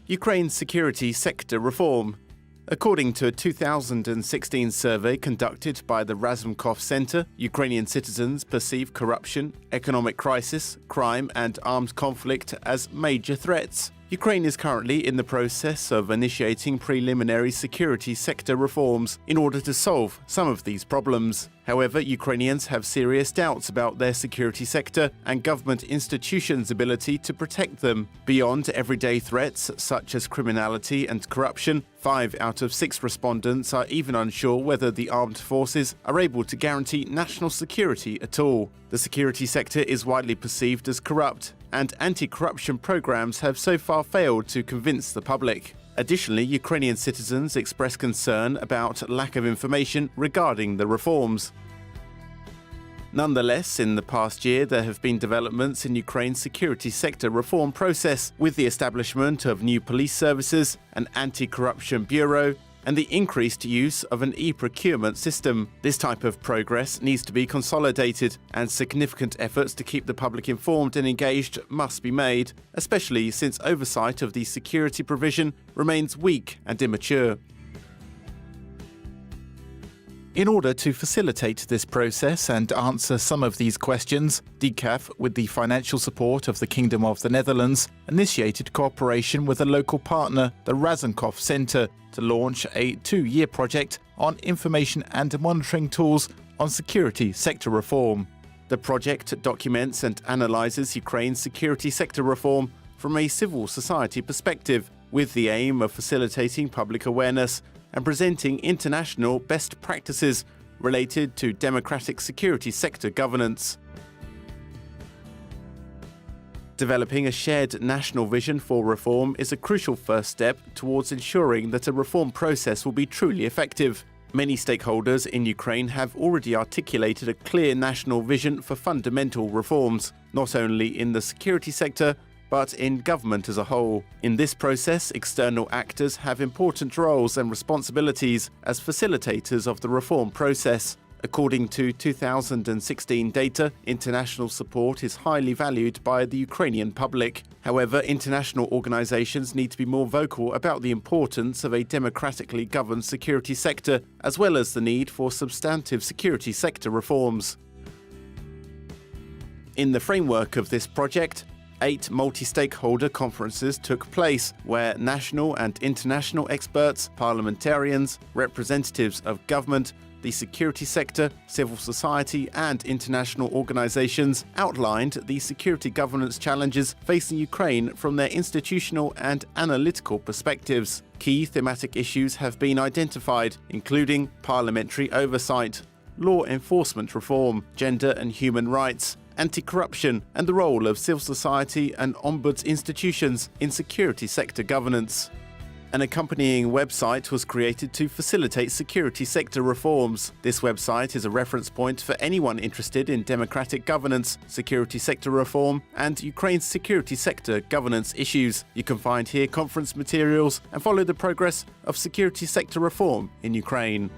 Ukraine's security sector reform. According to a 2016 survey conducted by the Razumkov Center, Ukrainian citizens perceive corruption, economic crisis, crime and armed conflict as major threats. Ukraine is currently in the process of initiating preliminary security sector reforms in order to solve some of these problems. However, Ukrainians have serious doubts about their security sector and government institutions' ability to protect them. Beyond everyday threats such as criminality and corruption, 5 out of 6 respondents are even unsure whether the armed forces are able to guarantee national security at all. The security sector is widely perceived as corrupt, and anti-corruption programs have so far failed to convince the public. Additionally, Ukrainian citizens express concern about lack of information regarding the reforms. Nonetheless, in the past year, there have been developments in Ukraine's security sector reform process, with the establishment of new police services, an anti-corruption bureau, and the increased use of an e-procurement system. This type of progress needs to be consolidated, and significant efforts to keep the public informed and engaged must be made, especially since oversight of the security provision remains weak and immature. In order to facilitate this process and answer some of these questions, DCAF, with the financial support of the Kingdom of the Netherlands, initiated cooperation with a local partner, the Razumkov Center, to launch a 2-year project on information and monitoring tools on security sector reform. The project documents and analyzes Ukraine's security sector reform from a civil society perspective, with the aim of facilitating public awareness and presenting international best practices related to democratic security sector governance. Developing a shared national vision for reform is a crucial first step towards ensuring that a reform process will be truly effective. Many stakeholders in Ukraine have already articulated a clear national vision for fundamental reforms, not only in the security sector, but in government as a whole. In this process, external actors have important roles and responsibilities as facilitators of the reform process. According to 2016 data, international support is highly valued by the Ukrainian public. However, international organizations need to be more vocal about the importance of a democratically governed security sector, as well as the need for substantive security sector reforms. In the framework of this project, 8 multi-stakeholder conferences took place, where national and international experts, parliamentarians, representatives of government, the security sector, civil society and international organizations outlined the security governance challenges facing Ukraine from their institutional and analytical perspectives. Key thematic issues have been identified, including parliamentary oversight, law enforcement reform, gender and human rights, anti-corruption, and the role of civil society and ombuds institutions in security sector governance. An accompanying website was created to facilitate security sector reforms. This website is a reference point for anyone interested in democratic governance, security sector reform, and Ukraine's security sector governance issues. You can find here conference materials and follow the progress of security sector reform in Ukraine.